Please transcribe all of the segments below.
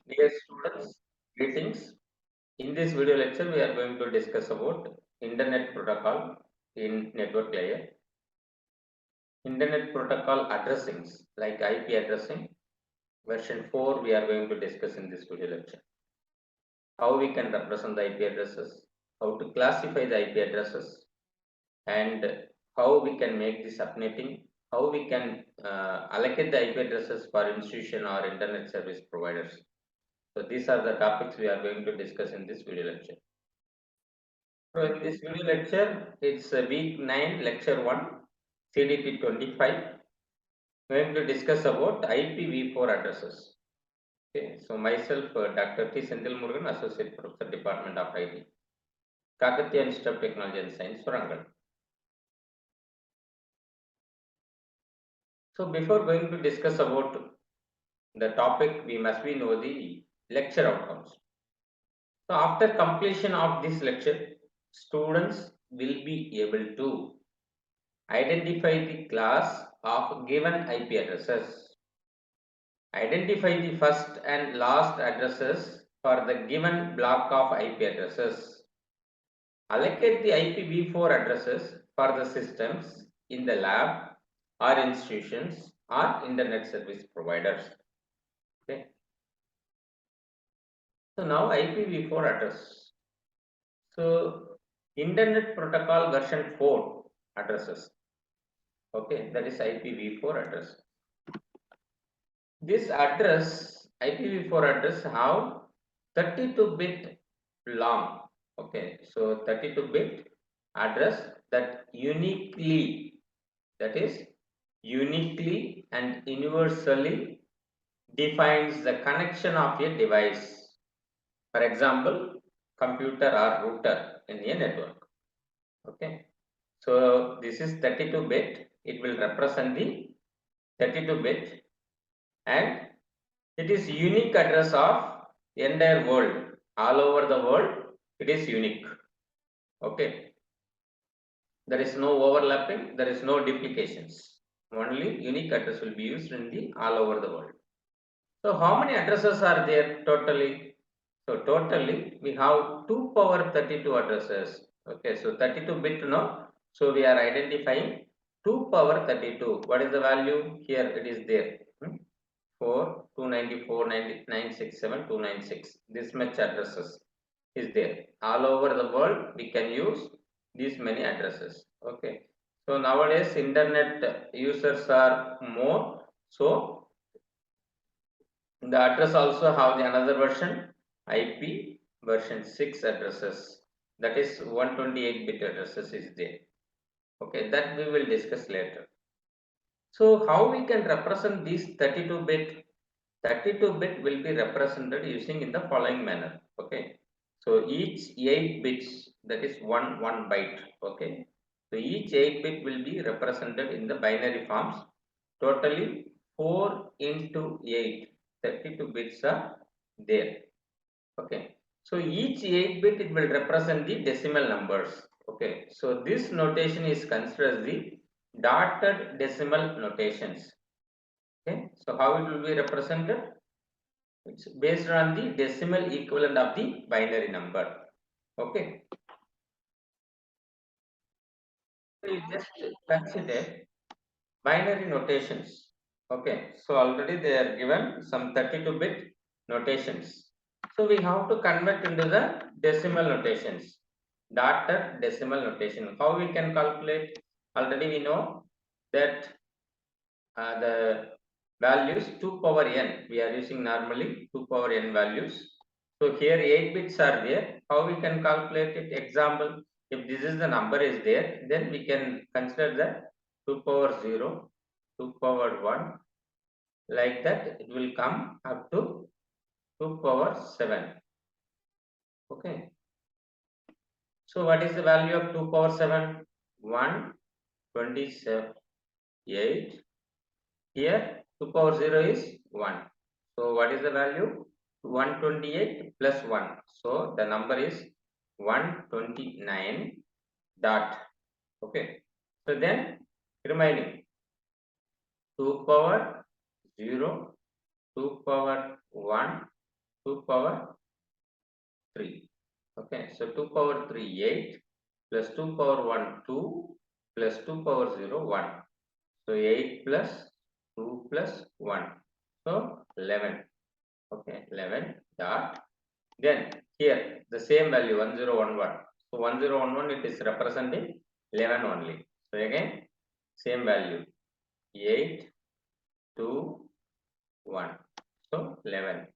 Dear students, greetings. In this video lecture, we are going to discuss about Internet protocol in network layer. Internet protocol addressings like IP addressing version 4 we are going to discuss in this video lecture. How we can represent the IP addresses, how to classify the IP addresses, and how we can make the subnetting, how we can allocate the IP addresses for institution or internet service providers. So these are the topics we are going to discuss in this video lecture. So in this video lecture, it's week 9, lecture 1, CDT 25. We are going to discuss about IPv4 addresses. Okay, so myself, Dr. T. Senthil Murugan, Associate Professor, Department of IT, Kakatiya Institute of Technology and Science, Warangal. So before going to discuss about the topic, we must know the lecture outcomes. So after completion of this lecture, students will be able to identify the class of given IP addresses, identify the first and last addresses for the given block of IP addresses, allocate the IPv4 addresses for the systems in the lab or institutions or internet service providers. Okay. So now IPv4 address. So Internet Protocol version 4 addresses. Okay, that is IPv4 address. This address, IPv4 address, have 32-bit long. Okay, so 32-bit address that is uniquely and universally defines the connection of a device. For example, computer or router in a network. Okay, so this is 32-bit. It will represent the 32-bit and it is unique address of entire world. All over the world, it is unique. Okay. There is no overlapping, there is no duplications. Only unique address will be used in the all over the world. So how many addresses are there totally? So totally we have 2 power 32 addresses. Okay, so 32 bit no. So we are identifying 2 power 32. What is the value? Here it is there. 4, 294, 967, 296. This much addresses is there. All over the world we can use these many addresses. Okay. So nowadays internet users are more. So the address also have the another version, IP version 6 addresses, that is 128-bit addresses is there. Okay, that we will discuss later. So how we can represent these 32-bit? 32-bit will be represented using in the following manner. Okay, so each 8 bits, that is one byte. Okay, so each 8 bit will be represented in the binary forms. Totally 4 into 8, 32 bits are there. Okay, so each 8 bit it will represent the decimal numbers. Okay, so this notation is considered as the dotted decimal notations. Okay, so how it will be represented? It's based on the decimal equivalent of the binary number. Okay, so you just consider binary notations. Okay, so already they are given some 32-bit notations. So we have to convert into the decimal notations, dotted decimal notation. How we can calculate? Already we know that the values 2 power n we are using normally 2 power n values. So here 8 bits are there. How we can calculate it? Example, if this is the number is there, then we can consider that 2 power 0, 2 power 1, like that it will come up to 2 power 7. Okay. So what is the value of 2 power 7? 128. Here 2 power 0 is 1. So what is the value? 128 plus 1. So the number is 129 dot. Okay. So then remaining 2 power 0, 2 power 1, 2 power 3. Okay, so 2 power 3, 8, plus 2 power 1, 2, plus 2 power 0, 1. So 8 plus 2 plus 1. So 11. Okay, 11 dot. Then here the same value 1011. So 1011 it is representing 11 only. So again same value 8, 2, 1. So 11.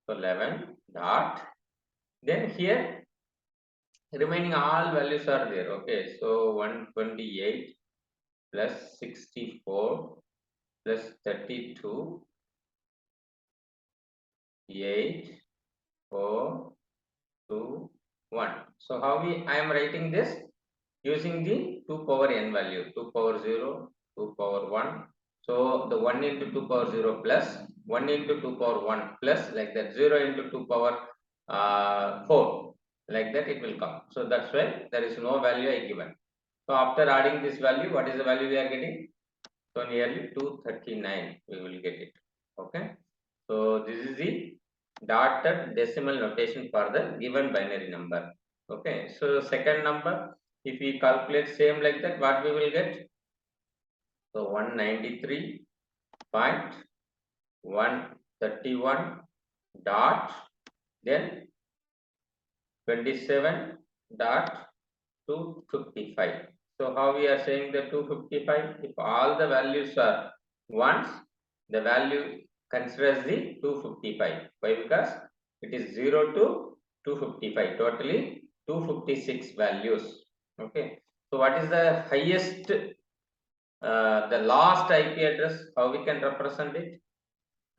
So 11 dot. Then here remaining all values are there. Okay, so 128 plus 64 plus 32, 8, 4, 2, 1. So how I am writing this? Using the 2 power n value, 2 power 0, 2 power 1. So the 1 into 2 power 0 plus 1 into 2 power 1 plus, like that, 0 into 2 power 4, like that it will come. So that's why there is no value I given. So after adding this value, what is the value we are getting? So nearly 239 we will get it. Okay. So this is the dotted decimal notation for the given binary number. Okay. So second number, if we calculate same like that, what we will get? So 193.131 dot, then 27 dot 255. So how we are saying the 255? If all the values are ones, the value considers the 255. Why? Because it is 0 to 255. Totally 256 values. Okay. So what is the highest, the last IP address? How we can represent it?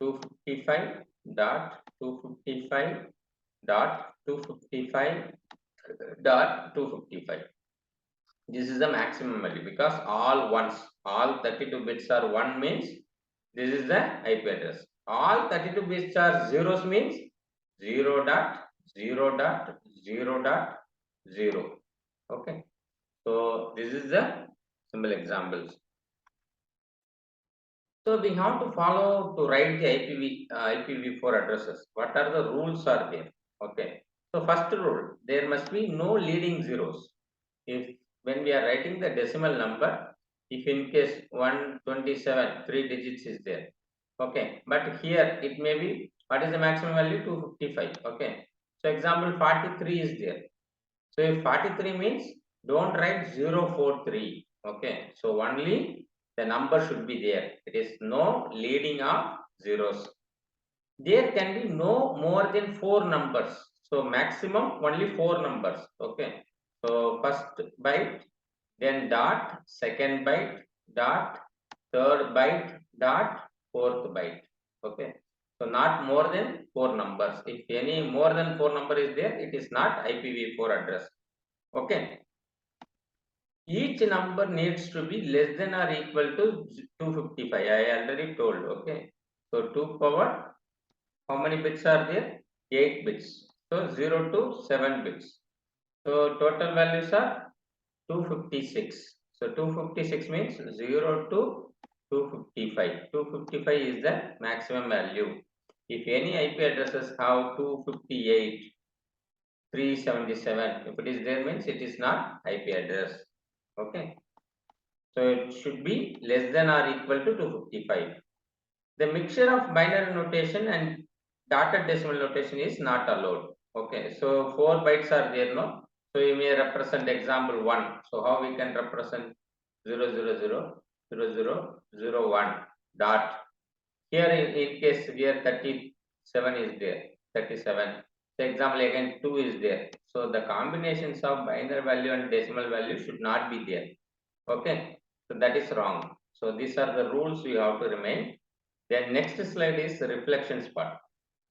255 dot 255 dot 255 dot 255. This is the maximum value because all ones, all 32 bits are 1 means this is the IP address. All 32 bits are zeros means 0 dot 0 dot 0 dot 0. Okay. So this is the simple examples. So we have to follow to write the IPv4 addresses. What are the rules are there? Okay. So first rule, there must be no leading zeros. If when we are writing the decimal number, if in case 127, 3 digits is there. Okay. But here it may be, what is the maximum value? 255. Okay. So example 43 is there. So if 43 means don't write 043. Okay. So only the number should be there. It is no leading of zeros. There can be no more than 4 numbers. So maximum only 4 numbers. Okay. So first byte, then dot, second byte, dot, third byte, dot, fourth byte. Okay. So not more than 4 numbers. If any more than 4 number is there, it is not IPv4 address. Okay. Each number needs to be less than or equal to 255. I already told. Okay. So 2 power, how many bits are there? 8 bits. So 0 to 7 bits. So total values are 256. So 256 means 0 to 255. 255 is the maximum value. If any IP addresses have 258, 377, if it is there means it is not IP address. Okay. So it should be less than or equal to 255. The mixture of binary notation and dotted decimal notation is not allowed. Okay. So 4 bytes are there, no? So you may represent example 1. So how we can represent 0000001 dot. Here in case here 37 is there, 37. So example again 2 is there. So the combinations of binary value and decimal value should not be there. Okay. So that is wrong. So these are the rules we have to remain. Then next slide is the reflections part.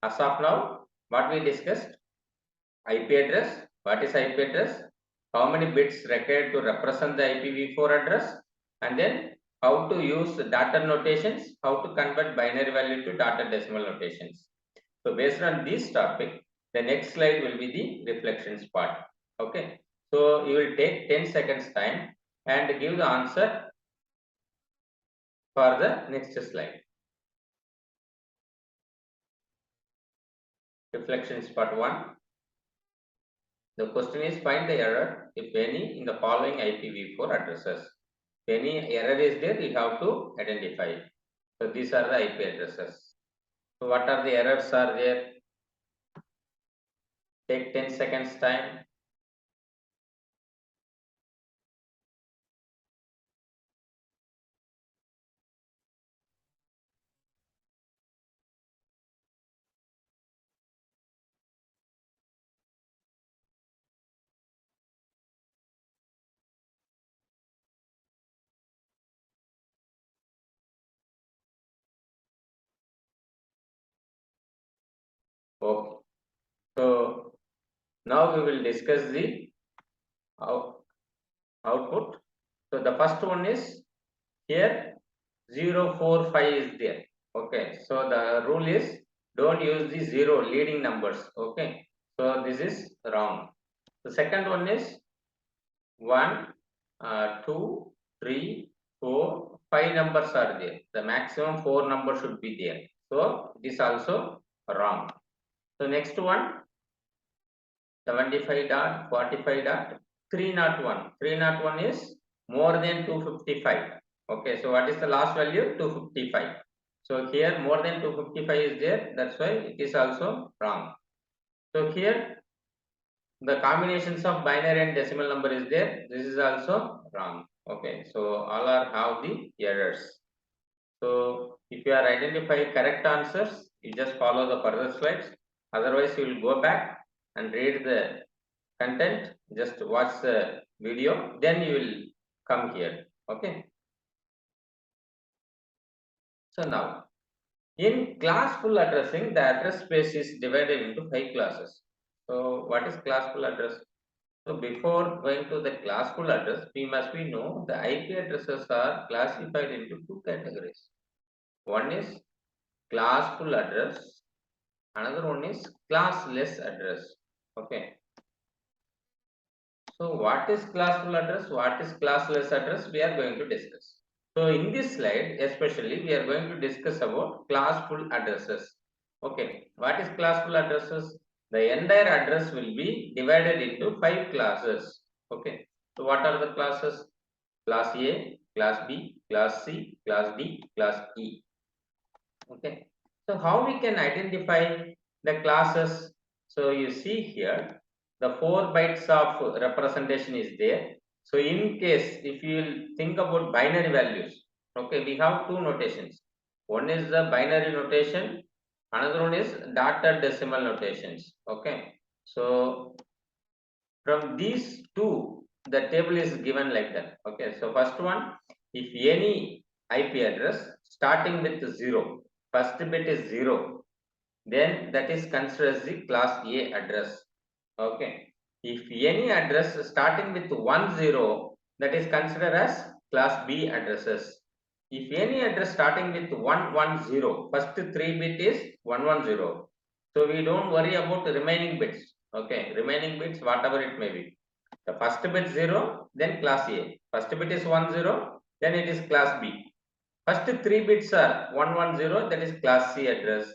As of now, what we discussed, IP address. What is IP address? How many bits required to represent the IPv4 address? And then how to use dotted notations, how to convert binary value to dotted decimal notations. So based on this topic, the next slide will be the reflections part. Okay. So you will take 10 seconds time and give the answer for the next slide. reflection is part 1. The question is find the error, if any, in the following IPv4 addresses. If any error is there, you have to identify. So these are the IP addresses. So what are the errors are there? Take 10 seconds time. Okay. So now we will discuss the output. So the first one is here 045 is there. Okay. So the rule is don't use the 0 leading numbers. Okay. So this is wrong. The second one is 1, 2, 3, 4, 5 numbers are there. The maximum 4 numbers should be there. So this also wrong. So next one 75.45.301. 301 is more than 255. Okay, so what is the last value? 255. So here more than 255 is there. That's why it is also wrong. So here the combinations of binary and decimal number is there. This is also wrong. Okay, so all are have the errors. So if you are identifying correct answers, you just follow the further slides. Otherwise, you will go back and read the content, just watch the video, then you will come here. Okay. So now in classful addressing, the address space is divided into 5 classes. So what is classful address? So before going to the classful address, we must be know the IP addresses are classified into 2 categories. One is classful address, another one is classless address. Okay. So what is classful address? What is classless address? We are going to discuss. So in this slide, especially, we are going to discuss about classful addresses. Okay. What is classful addresses? The entire address will be divided into 5 classes. Okay. So what are the classes? Class A, class B, class C, class D, class E. Okay. So how we can identify the classes? So you see here, the 4 bytes of representation is there. So in case if you will think about binary values, okay, we have two notations. One is the binary notation, another one is dotted decimal notations. Okay. So from these two, the table is given like that. Okay. So first one, if any IP address starting with 0, first bit is 0, then that is considered as the class A address. Okay. If any address starting with 10, that is considered as class B addresses. If any address starting with 110, first 3 bit is 110. So we don't worry about the remaining bits. Okay, remaining bits whatever it may be. The first bit 0, then class A. First bit is 10, then it is class B. First 3 bits are 110, that is class C address.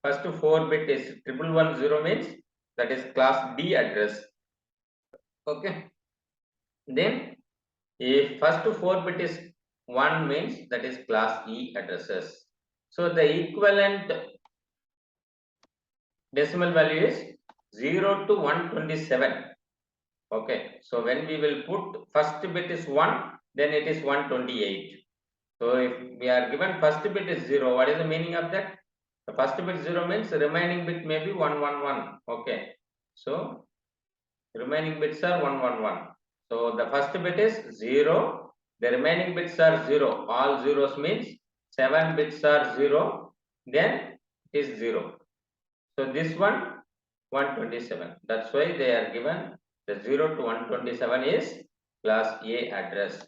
First 4 bit is 1110 means that is class D address. Okay. Then if first 4 bit is 1 means that is class E addresses. So the equivalent decimal value is 0 to 127. Okay. So when we will put first bit is 1, then it is 128. So if we are given first bit is 0, what is the meaning of that? The first bit 0 means the remaining bit may be 111. Okay. So remaining bits are 111. So the first bit is 0. The remaining bits are 0. All zeros means 7 bits are 0. Then it is 0. So this one 127. That's why they are given the 0 to 127 is class A address.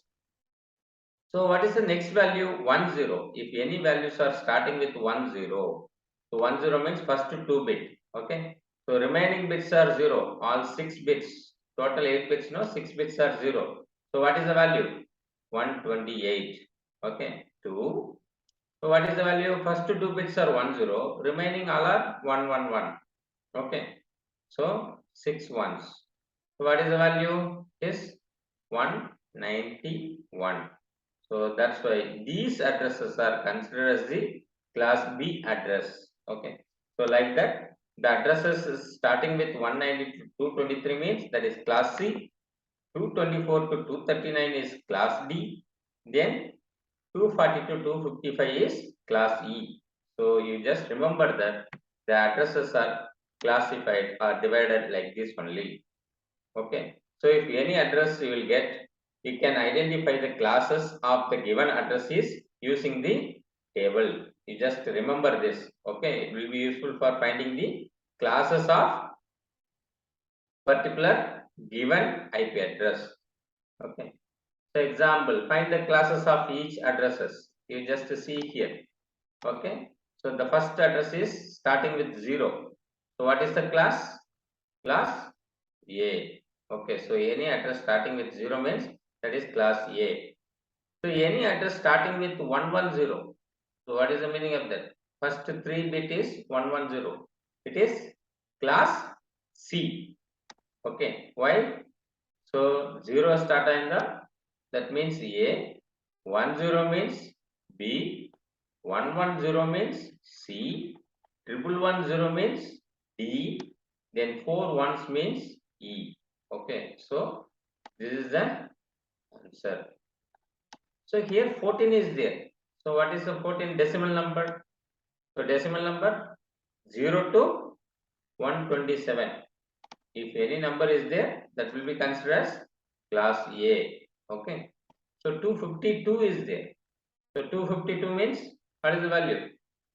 So what is the next value? 10. If any values are starting with 10, so 10 means first 2 bit. Okay. So remaining bits are 0. All 6 bits. Total 8 bits. No, 6 bits are 0. So what is the value? 128. Okay. 2. So what is the value? First 2 bits are 10. Remaining all are 111. Okay. So 6 ones. So what is the value? Is 191. So that's why these addresses are considered as the class B address. Okay. So like that, the addresses is starting with 190 to 223 means that is class C. 224 to 239 is class D. Then 240 to 255 is class E. So you just remember that the addresses are classified or divided like this only. Okay. So if any address you will get, you can identify the classes of the given address is using the table. You just remember this. Okay. It will be useful for finding the classes of particular given IP address. Okay. So example, find the classes of each addresses. You just see here. Okay. So the first address is starting with 0. So what is the class? Class A. Okay. So any address starting with 0 means that is class A. So any address starting with 110. So what is the meaning of that? First 3 bit is 110. It is class C. Okay. Why? So 0 start in the, that means A, 10 means B, 110 means C, 1110 means D, then 4 ones means E. Okay, so this is the answer. So here 14 is there. So what is the 14 decimal number? So decimal number 0 to 127. If any number is there, that will be considered as class A. Okay. So 252 is there. So 252 means what is the value?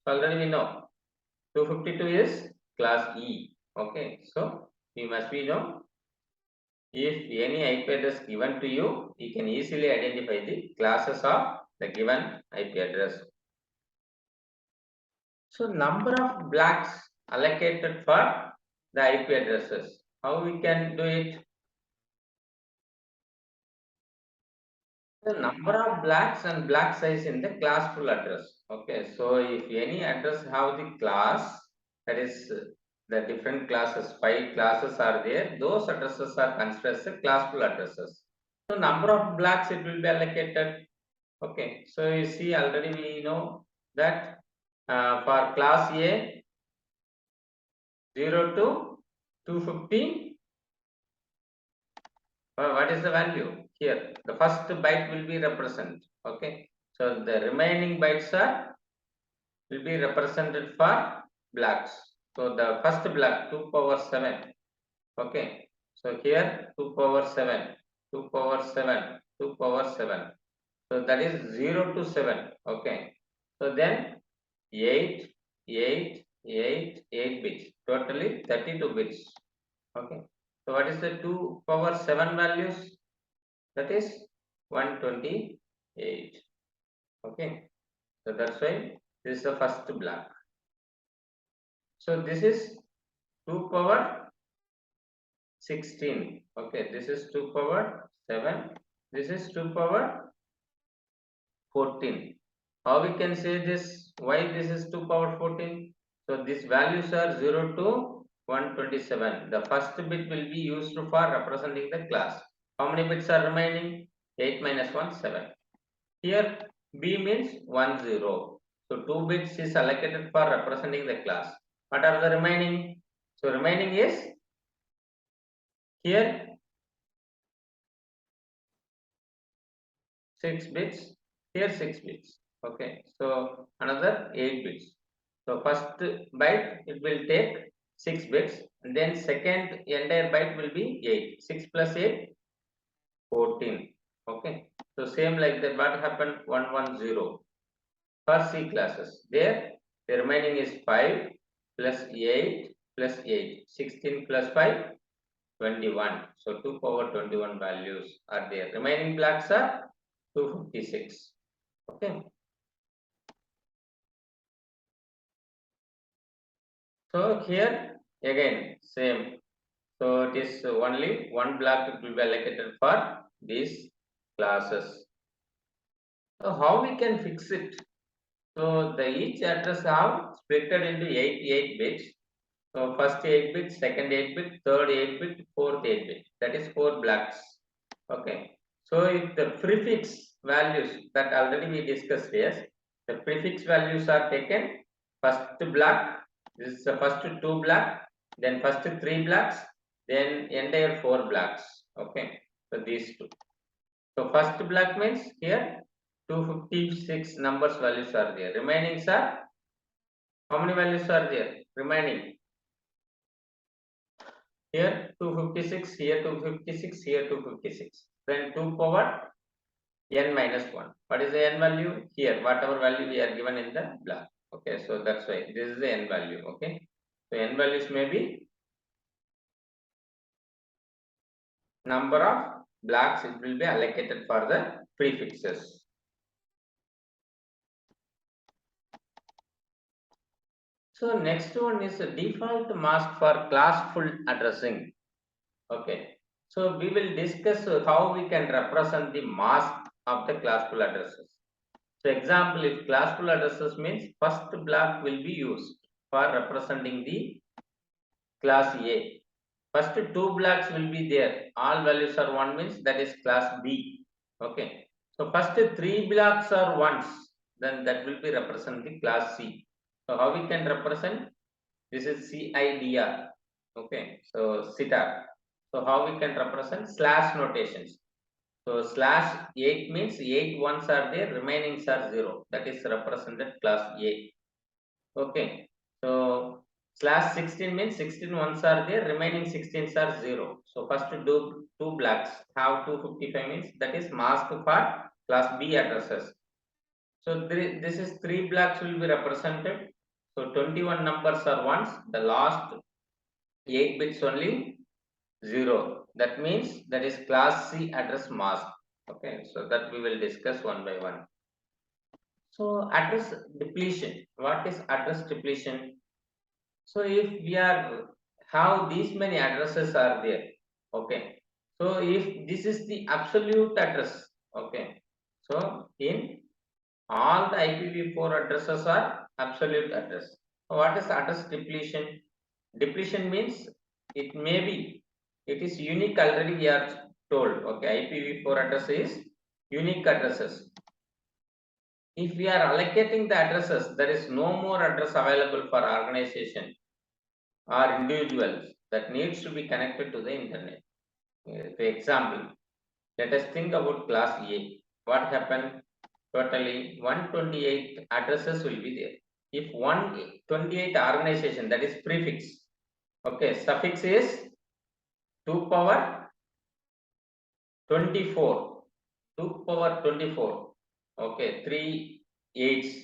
So already we know 252 is class E. Okay. So we must be know if any IP address given to you, you can easily identify the classes of the given IP address. So number of blocks allocated for the IP addresses. How we can do it? The number of blocks and block size in the classful address. Okay, so if any address have the class, that is the different classes, 5 classes are there, those addresses are considered as the classful addresses. So number of blocks it will be allocated. Okay, so you see already we know that for class A 0 to 250, what is the value here? The first byte will be represent. Okay, so the remaining bytes are will be represented for blocks. So the first block 2 power 7. Okay, so here 2 power 7, 2 power 7, 2 power 7. So that is 0 to 7. Okay, so then 8, 8, 8, 8 bits. Totally 32 bits. Okay, so what is the 2 power 7 values? That is 128. Okay, so that's why this is the first block. So this is 2 power 16. Okay, this is 2 power 7. This is 2 power 14. How we can say this? Why this is 2 power 14? So these values are 0 to 127. The first bit will be used for representing the class. How many bits are remaining? 8 minus 1, 7. Here B means 1 0. So 2 bits is allocated for representing the class. What are the remaining? So remaining is here 6 bits, here 6 bits. Okay, so another 8 bits. So first byte it will take 6 bits, and then second entire byte will be 8. 6 plus 8, 14. Okay, so same like that. What happened? 110 for C classes. There the remaining is 5 plus 8 plus 8. 16 plus 5, 21. So 2 power 21 values are there. Remaining blocks are 256. Okay. So here again same. So it is only one block it will be allocated for these classes. So how we can fix it? So the each address have splitted into 88 bits. So first 8 bit, second 8 bit, third 8 bit, fourth 8 bit. That is 4 blocks. Okay. So if the prefix values that already we discussed here, the prefix values are taken first block. This is the first 2 block, then first 3 blocks, then entire 4 blocks. Okay. So these two. So first block means here 256 numbers values are there. Remaining are how many values are there? Remaining. Here 256, here 256, here 256. Then 2 power n minus 1. What is the n value? Here, whatever value we are given in the block. Okay, so that's why this is the n value. Okay, so n values may be number of blocks it will be allocated for the prefixes. So next one is a default mask for classful addressing. Okay, so we will discuss how we can represent the mask of the classful addresses. So example, if classful addresses means first block will be used for representing the class A. First 2 blocks will be there. All values are 1 means that is class B. Okay. So first 3 blocks are ones. Then that will be representing class C. So how we can represent? This is CIDR. Okay. So CIDR. So how we can represent slash notations. So slash 8 means 8 ones are there, remaining are 0. That is represented class A. Okay. So slash 16 means 16 ones are there, remaining 16s are 0. So first to do 2 blocks have 255 means that is mask for class B addresses. So this is 3 blocks will be represented. So 21 numbers are ones, the last 8 bits only 0. That means that is class C address mask. Okay, so that we will discuss one by one. So address depletion. What is address depletion? So if we are how these many addresses are there, okay. So if this is the absolute address, okay. So in all the IPv4 addresses are absolute address. So what is address depletion? Depletion means it may be it is unique already we are told. Okay, IPv4 address is unique addresses. If we are allocating the addresses, there is no more address available for organization or individuals that needs to be connected to the internet. For example, let us think about class A. What happened? Totally 128 addresses will be there. If 128 organization, that is prefix. Okay, suffix is 2 power 24. 2 power 24. Okay, 3 eights.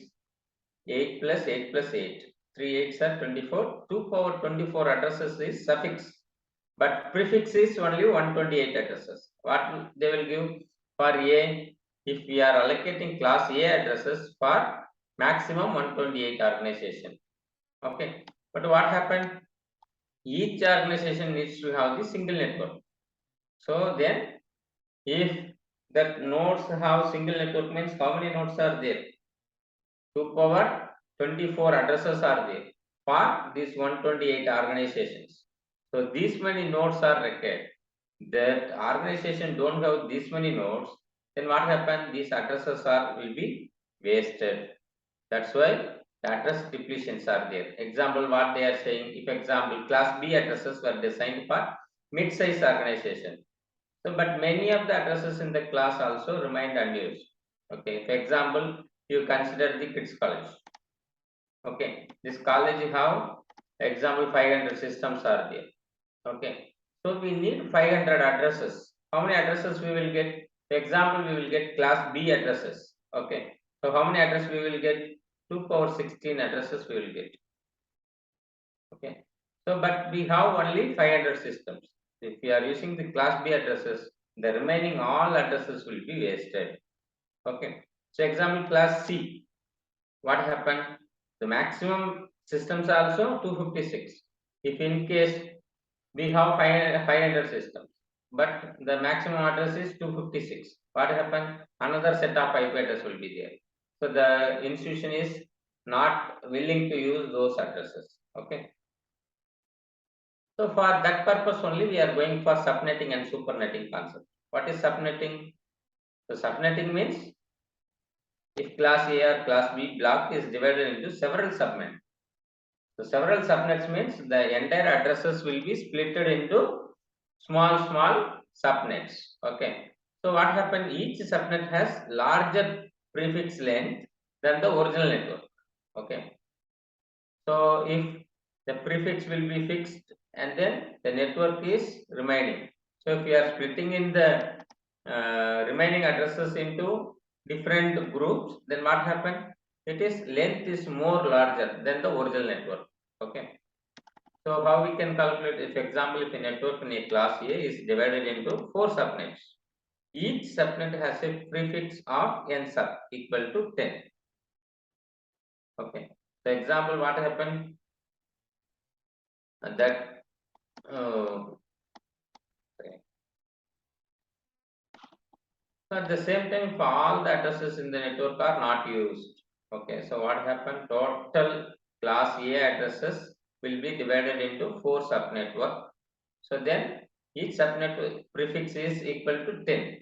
8 plus 8 plus 8. 3 8s are 24. 2 power 24 addresses is suffix. But prefix is only 128 addresses. What they will give for A? If we are allocating class A addresses for maximum 128 organization. Okay. But what happened? Each organization needs to have the single network. So then if that nodes have single network means how many nodes are there? 2 power 24 addresses are there for these 128 organizations. So these many nodes are required. That organization don't have this many nodes, then what happens? These addresses are will be wasted. That's why the address depletions are there. Example, what they are saying, if example class B addresses were designed for mid-size organization. So, but many of the addresses in the class also remained unused. Okay, for example, you consider the kids college. Okay, this college have example 500 systems are there. Okay, so we need 500 addresses. How many addresses we will get? For example, we will get class B addresses. Okay, so how many addresses we will get? 2 power 16 addresses we will get. Okay, so but we have only 500 systems. If we are using the class B addresses, the remaining all addresses will be wasted. Okay, so example class C. What happened? The maximum systems are also 256. If in case we have 500 systems, but the maximum address is 256. What happened? Another set of IP address will be there. So the institution is not willing to use those addresses. Okay. So for that purpose only we are going for subnetting and supernetting concept. What is subnetting? So subnetting means if class A or class B block is divided into several subnets. So several subnets means the entire addresses will be splitted into small subnets. Okay. So what happened? Each subnet has larger prefix length than the original network. Okay. So if the prefix will be fixed and then the network is remaining. So if we are splitting in the remaining addresses into different groups, then what happened? It is length is more larger than the original network. Okay. So how we can calculate? If example, if a network in a class A is divided into 4 subnets, each subnet has a prefix of n sub equal to 10. Okay. So example, what happened? That uh, so at the same time, if all the addresses in the network are not used, okay, so what happened? Total class A addresses will be divided into 4 subnetwork. So then each subnet prefix is equal to 10.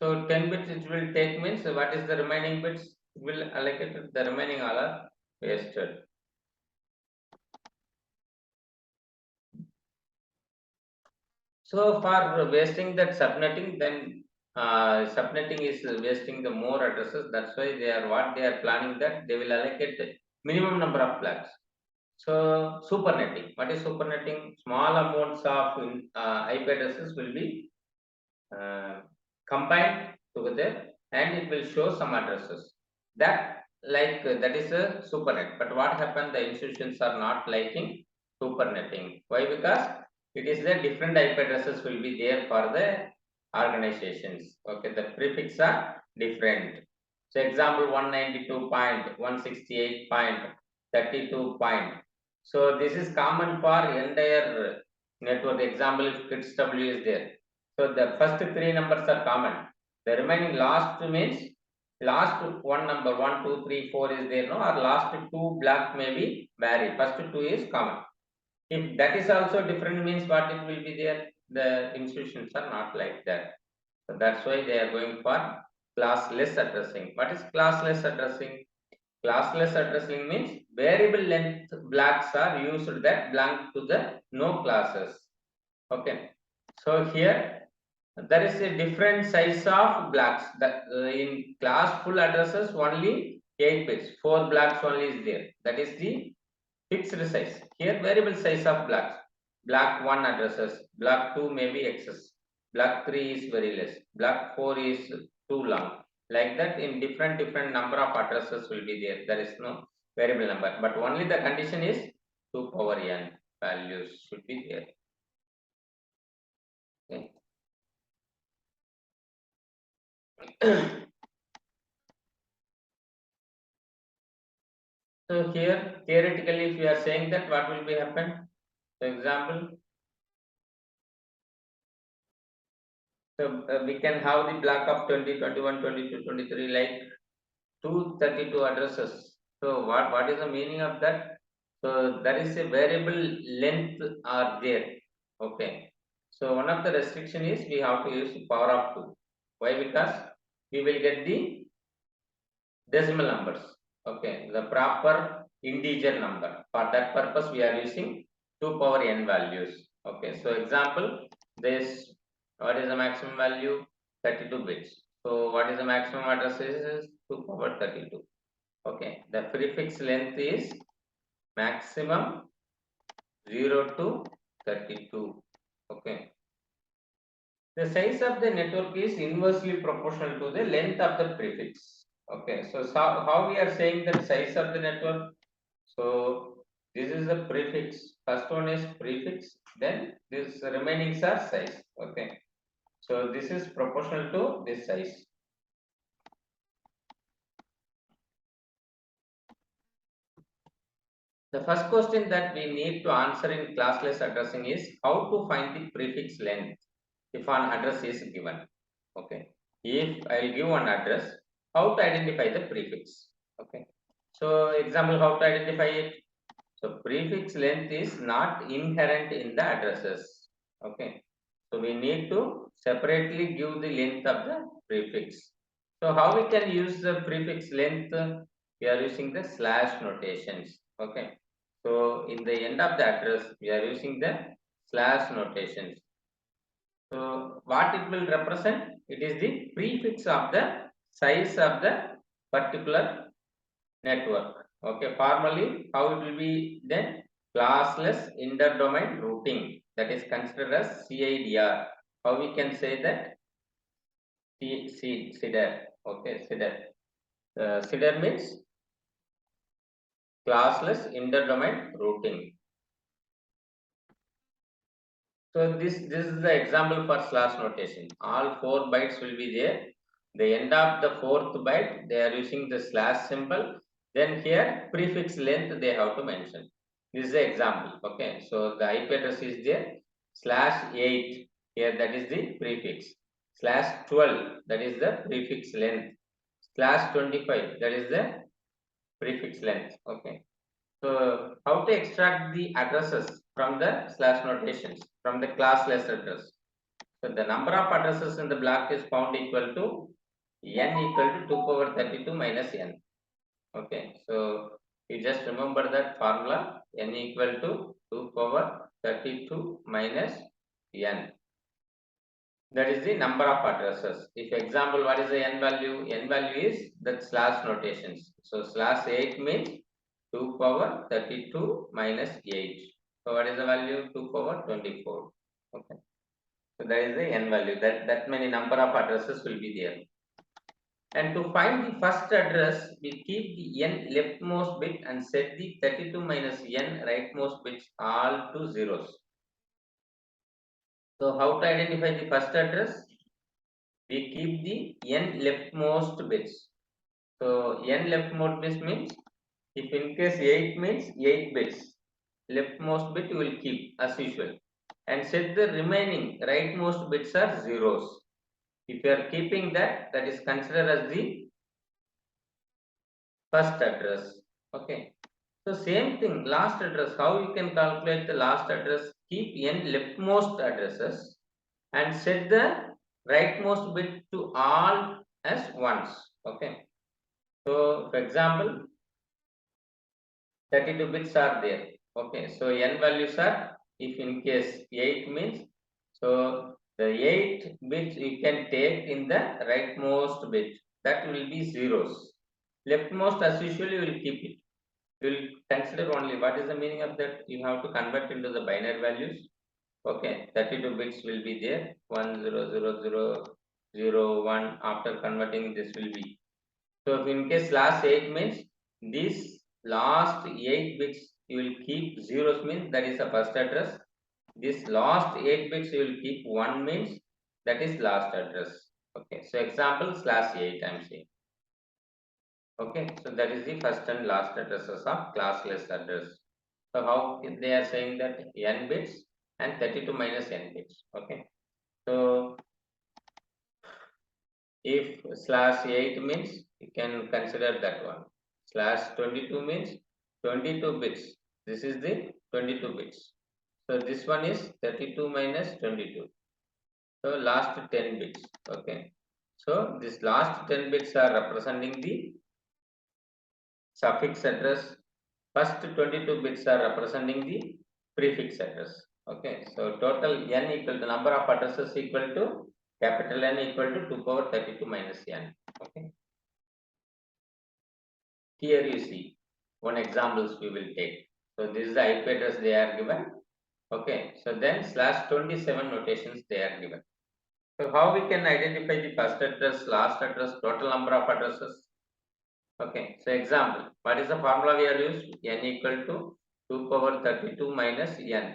So 10 bits it will take means what is the remaining bits? It will allocate the remaining all are wasted. So for wasting that subnetting, then subnetting is wasting the more addresses. That's why they are what they are planning that they will allocate the minimum number of flags. So supernetting. What is supernetting? Small amounts of IP addresses will be uh, combined together and it will show some addresses. That that is a supernet. But what happened? The institutions are not liking supernetting. Why? Because it is the different IP addresses will be there for the organizations. Okay, the prefix are different. So example 192.168.32 point. So this is common for entire network. Example if kids W is there. So the first three numbers are common. The remaining last means last one number 1, 2, 3, 4 is there no or last two black may be vary. First two is common. If that is also different means what it will be there. The institutions are not like that. So that's why they are going for classless addressing. What is classless addressing? Classless addressing means variable length blocks are used that belong to the no classes. Okay. So here there is a different size of blocks that in class full addresses only 8 bits, 4 blocks only is there. That is the fixed size. Here variable size of blocks. Block 1 addresses, block 2 may be excess, block 3 is very less, block 4 is too long. Like that in different number of addresses will be there. There is no variable number, but only the condition is 2 power n values should be there. Okay. So here theoretically if we are saying that what will be happen? For example, so we can have the block of 20, 21, 22, 23 like 232 addresses. So what is the meaning of that? So there is a variable length are there. Okay. So one of the restriction is we have to use power of 2. Why? Because we will get the decimal numbers. Okay, the proper integer number. For that purpose, we are using 2 power n values. Okay, so example, this what is the maximum value? 32 bits. So what is the maximum address is 2 power 32. Okay, the prefix length is maximum 0 to 32. Okay. The size of the network is inversely proportional to the length of the prefix. Okay, so how we are saying that size of the network? So this is the prefix. First one is prefix, then this remaining are size. Okay, so this is proportional to this size. The first question that we need to answer in classless addressing is how to find the prefix length if an address is given. Okay, if I will give one address, how to identify the prefix? Okay, so example how to identify it? So prefix length is not inherent in the addresses. Okay. So we need to separately give the length of the prefix. So how we can use the prefix length? We are using the slash notations. Okay. So in the end of the address, we are using the slash notations. So what it will represent? It is the prefix of the size of the particular network. Okay, formally how it will be then? Classless interdomain routing, that is considered as CIDR. How we can say that? CIDR. Okay, CIDR. CIDR means classless interdomain routing. So this is the example for slash notation. All 4 bytes will be there. The end of the 4th byte, they are using the slash symbol. Then here prefix length they have to mention. This is the example. Okay, so the IP address is there. /8 here, that is the prefix. /12 that is the prefix length. /25 that is the prefix length. Okay. So how to extract the addresses from the slash notations from the classless address? So the number of addresses in the block is found equal to n equal to 2 power 32 minus n. Okay, so you just remember that formula, n equal to 2 power 32 minus n. That is the number of addresses. If example, what is the n value? N value is that slash notations. So /8 means 2 power 32 minus 8. So what is the value? 2 power 24. Okay. So that is the n value. That many number of addresses will be there. And to find the first address, we keep the n leftmost bit and set the 32 minus n rightmost bits all to zeros. So how to identify the first address? We keep the n leftmost bits. So n leftmost bits means, if in case 8 means 8 bits, leftmost bit you will keep as usual, and set the remaining rightmost bits are zeros. If you are keeping that, that is considered as the first address. Okay. So same thing, last address. How you can calculate the last address? Keep n leftmost addresses and set the rightmost bit to all as ones. Okay. So for example, 32 bits are there. Okay. So n values are, if in case 8 means, so the 8 bits you can take in the rightmost bit, that will be zeros. Leftmost as usual you will keep it. You will consider only what is the meaning of that. You have to convert into the binary values. Okay, 32 bits will be there. 100001. After converting, this will be. So if in case last 8 means, these last 8 bits you will keep zeros means that is the first address. This last 8 bits you will keep 1 means that is last address. Okay, so example /8 I am saying. Okay, so that is the first and last addresses of classless address. So how they are saying that n bits and 32 minus n bits. Okay, so if /8 means, you can consider that one. /22 means 22 bits. This is the 22 bits. So this one is 32 minus 22. So last 10 bits. Okay, so this last 10 bits are representing the suffix address. First 22 bits are representing the prefix address. Okay, so total n equal to number of addresses equal to capital N equal to 2 power 32 minus n. Okay, here you see one examples we will take. So this is the IP address they are given. Okay, so then /27 notations they are given. So how we can identify the first address, last address, total number of addresses? Okay, so example, what is the formula we are used? N equal to 2 power 32 minus n.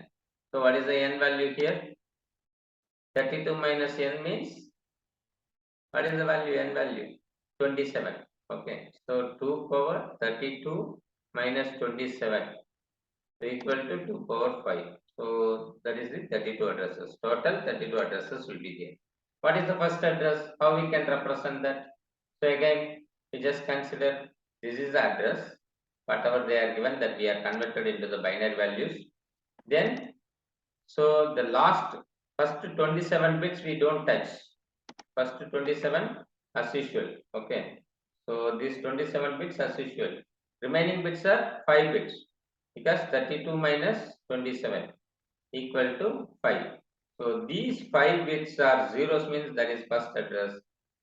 So what is the n value here? 32 minus n means, what is the value? N value 27. Okay, so 2 power 32 minus 27 equal to 2 power 5. So that is the 32 addresses. Total 32 addresses will be there. What is the first address? How we can represent that? So again, we just consider this is the address. whatever they are given, that we are converted into the binary values. Then, so the first 27 bits we don't touch. First 27 as usual. Okay. So these 27 bits as usual. Remaining bits are 5 bits, because 32 minus 27 equal to 5. So these 5 bits are zeros, means that is first address.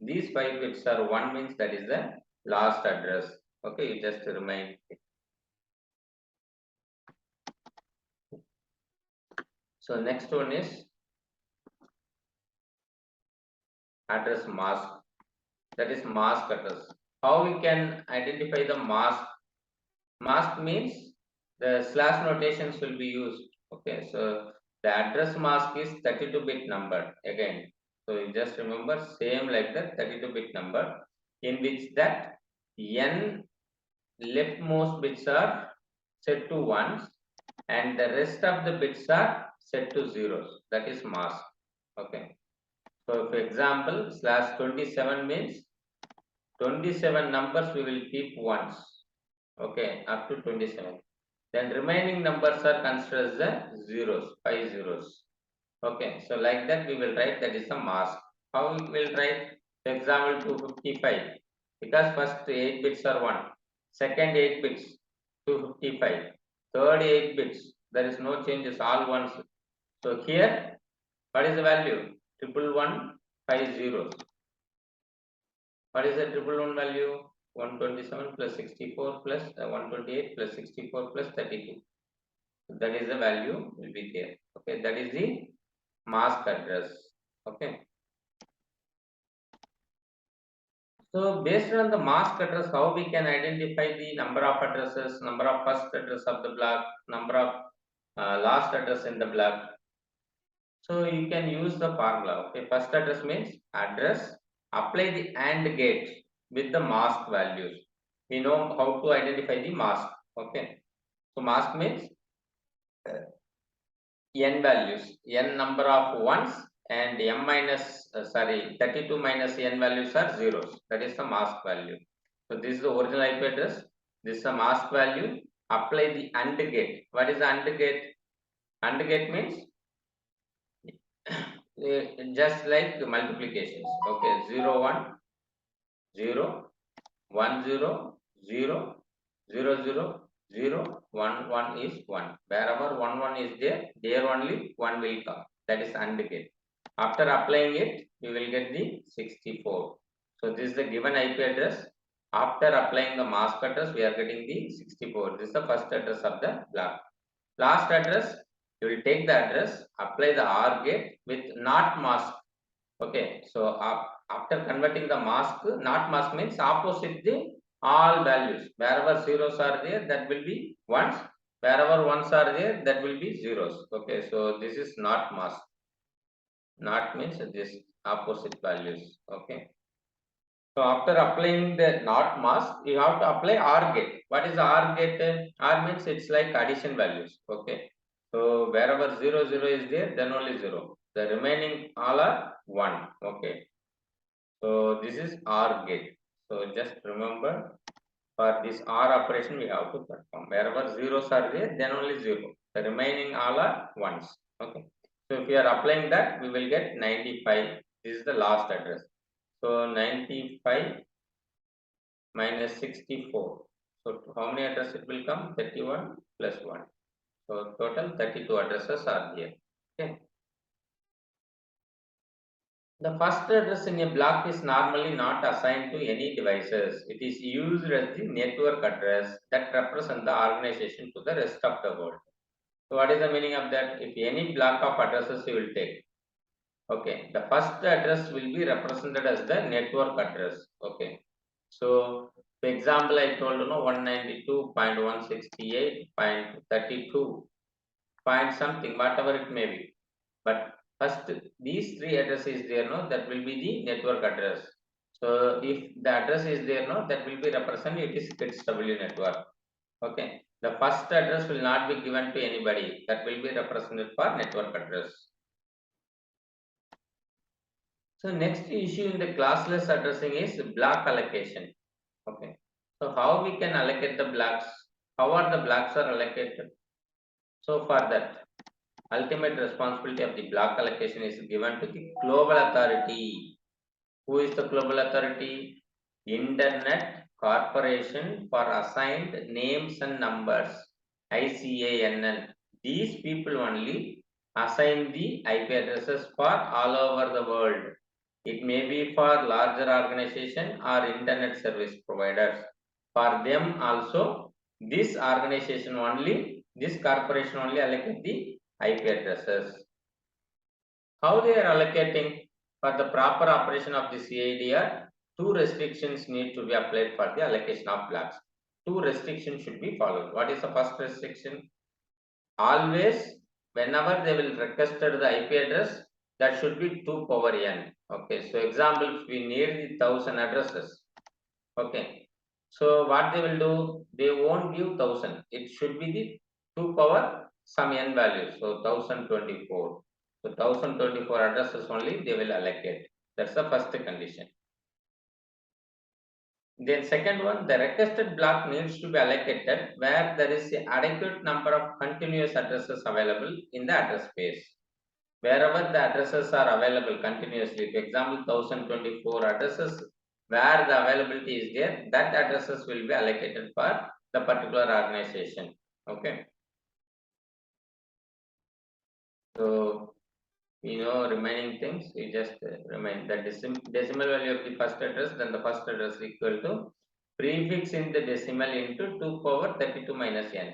These 5 bits are 1, means that is the last address. Okay, you just remind. So next one is address mask. That is mask address. How we can identify the mask? Mask means the slash notations will be used. Okay, so the address mask is 32-bit number again. So you just remember same like that 32-bit number, in which that n leftmost bits are set to ones and the rest of the bits are set to zeros. That is mask. Okay. So for example, slash 27 means 27 numbers we will keep ones. Okay, up to 27. Then remaining numbers are considered as the zeros, 5 zeros. Okay, so like that we will write, that is the mask. How we will write? For example, 255, because first 8 bits are 1, second 8 bits 255, third 8 bits there is no changes, all ones. So here, what is the value? 111 zeros. What is the 111 value? 127 plus 64 plus 128 plus 64 plus 32. That is the value will be there. Okay, that is the mask address. Okay. So based on the mask address, how we can identify the number of addresses, number of first address of the block, number of last address in the block. So you can use the formula. Okay, first address means address. Apply the AND gate with the mask values. We know how to identify the mask. Okay. So mask means n values, n number of ones, and m minus 32 minus n values are zeros. That is the mask value. So this is the original IP address. This is the mask value. Apply the AND gate. What is the AND gate? AND gate means just like multiplications. Okay, 0 1 0 1 0 0 0 0 0 1 1 is 1. Wherever 1 1 is there only 1 will come. That is AND gate. After applying it, you will get the 64. So this is the given IP address. After applying the mask address, we are getting the 64. This is the first address of the block. Last address, you will take the address, apply the OR gate with not mask. Okay, so after converting the mask, not mask means opposite the all values. Wherever zeros are there, that will be ones. Wherever ones are there, that will be zeros. Okay, so this is not mask. Not means this opposite values. Okay. So after applying the not mask, you have to apply OR gate. What is the OR gate? OR means it's like addition values. Okay. So wherever 0 0 is there, then only 0. The remaining all are 1. Okay. So this is OR gate. So just remember, for this OR operation we have to perform. Wherever zeros are there, then only 0. The remaining all are ones. Okay. So if we are applying that, we will get 95. This is the last address. So 95 minus 64. So how many addresses it will come? 31 plus 1. So total 32 addresses are here. Okay. The first address in a block is normally not assigned to any devices. It is used as the network address that represents the organization to the rest of the world. So what is the meaning of that? If any block of addresses you will take, okay, the first address will be represented as the network address. Okay. So for example, I told 192.168.32 point something, whatever it may be. But first these three addresses there, that will be the network address. So if the address is there, that will be represented, it is KITSW network. Okay. The first address will not be given to anybody. That will be represented for network address. So next issue in the classless addressing is block allocation. Okay. So how we can allocate the blocks? How are the blocks are allocated? So for that, ultimate responsibility of the block allocation is given to the global authority. Who is the global authority? Internet Corporation for Assigned Names and Numbers, ICANN. These people only assign the IP addresses for all over the world. It may be for larger organization or internet service providers. For them also, this organization only, this corporation only allocate the IP addresses. How they are allocating? For the proper operation of the CIDR, two restrictions need to be applied for the allocation of blocks. Two restrictions should be followed. What is the first restriction? Always, whenever they will request the IP address, that should be 2 power n. Okay, so example, if we need the 1000 addresses. Okay, so what they will do? They won't give 1000. It should be the 2 power some n value. So 1024. So 1024 addresses only they will allocate. That's the first condition. Then second one, the requested block needs to be allocated where there is an adequate number of continuous addresses available in the address space. Wherever the addresses are available continuously, for example, 1024 addresses where the availability is there, that addresses will be allocated for the particular organization. Okay. So remaining things, we just remind that decimal value of the first address, then the first address equal to prefix in the decimal into 2 power 32 minus n.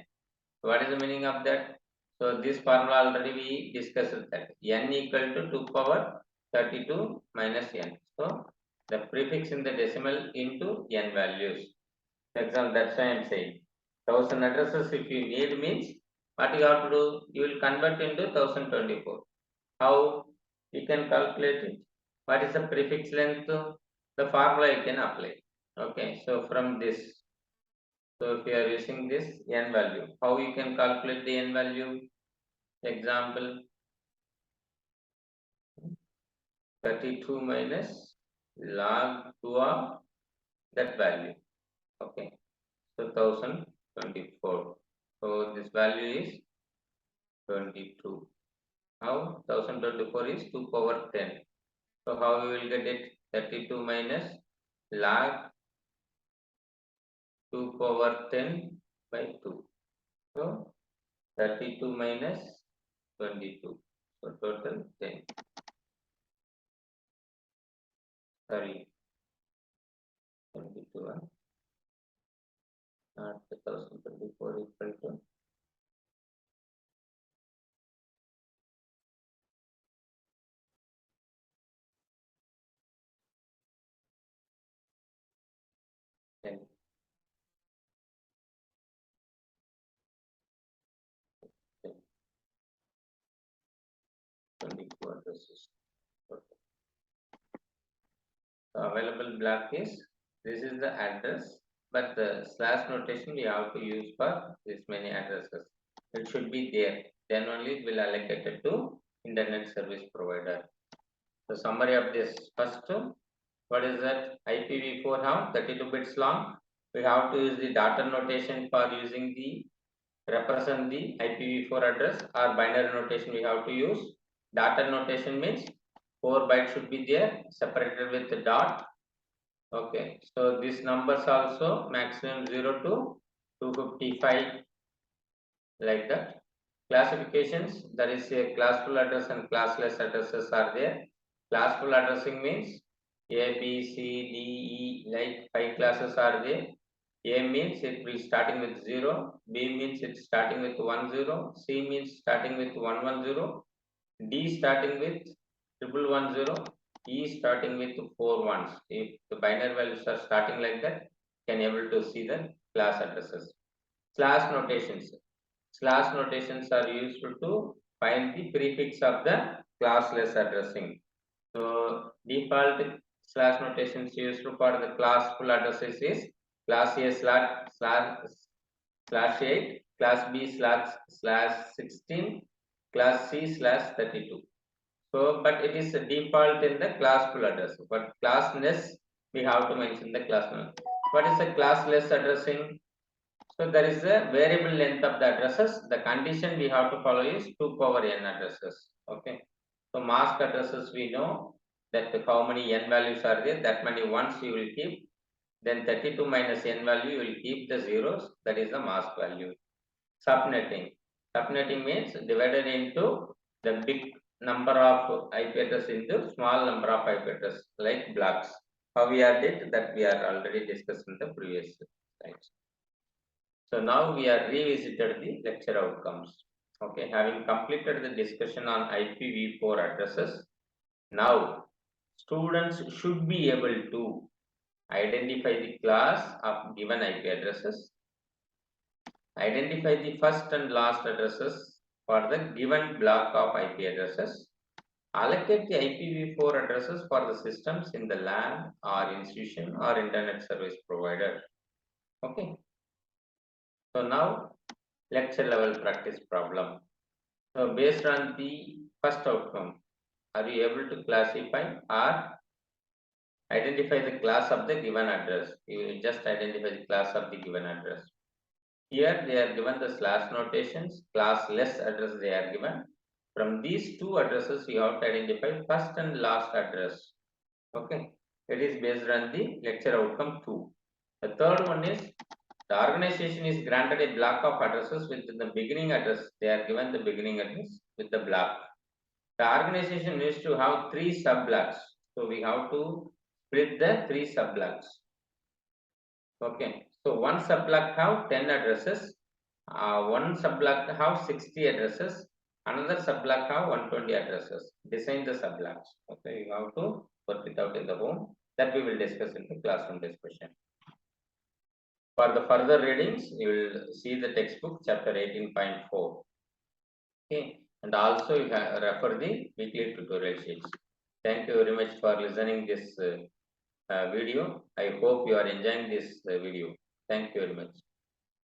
What is the meaning of that? So this formula already we discussed that n equal to 2 power 32 minus n. So the prefix in the decimal into n values. For example, that's why I am saying 1000 addresses if you need means what you have to do, you will convert into 1024. How you can calculate it? What is the prefix length? The formula you can apply. Okay, so from this, so if you are using this n value, how you can calculate the n value? Example, 32 minus log 2 of that value. Okay, so 1024. So this value is 22. How 1024 is 2 power 10. So how we will get it? 32 minus log 2 power 10 by 2. So 32 minus 22. So total 10. Sorry, 22. Not 1024 equal to 10. 10. 22 addresses. Okay. So available block is this is the address, but the slash notation we have to use for this many addresses. It should be there. Then only it will allocate it to internet service provider. The summary of this first, what is that? IPv4 have 32 bits long. We have to use the data notation for using the represent the IPv4 address, or binary notation we have to use. Data notation means 4 bytes should be there separated with the dot. Okay, so these numbers also maximum 0 to 255 like that. Classifications, there is a classful address and classless addresses are there. Classful addressing means A, B, C, D, E, like 5 classes are there. A means it will starting with 0, B means it's starting with 10, C means starting with 110, D starting with 1110, E starting with 4 ones. If the binary values are starting like that, you can able to see the class addresses. Slash notations. Slash notations are used to find the prefix of the classless addressing. So default slash notations used for the classful addresses is class A slash 8, class B slash 16, class C slash 32. So, but it is a default in the classful address. But classless, we have to mention the class name. What is the classless addressing? So there is a variable length of the addresses. The condition we have to follow is 2 power n addresses. Okay. So mask addresses we know that how many n values are there, that many ones you will keep. Then 32 minus n value you will keep the zeros, that is the mask value. Subnetting. Subnetting means divided into the big number of IP address into small number of IP address like blocks. How we are did that we are already discussed in the previous slides. So now we are revisited the lecture outcomes. Okay, having completed the discussion on IPv4 addresses, now students should be able to identify the class of given IP addresses, identify the first and last addresses for the given block of IP addresses, allocate the IPv4 addresses for the systems in the LAN or institution or internet service provider. Okay. So now lecture level practice problem. So based on the first outcome, are you able to classify or identify the class of the given address? You just identify the class of the given address. Here they are given the slash notations, classless address they are given. From these two addresses, you have to identify first and last address. Okay, it is based on the lecture outcome 2. The third one is the organization is granted a block of addresses with the beginning address. They are given the beginning address with the block. The organization needs to have 3 sub-blocks. So we have to split the 3 sub-blocks. Okay. So one sub-block have 10 addresses. One sub-block have 60 addresses. Another sub-block have 120 addresses. Design the sub-blocks. Okay. You have to work it out in the home. That we will discuss in the classroom discussion. For the further readings, you will see the textbook chapter 18.4. Okay, and also you can refer the weekly tutorial sheets. Thank you very much for listening this video. I hope you are enjoying this video. Thank you very much.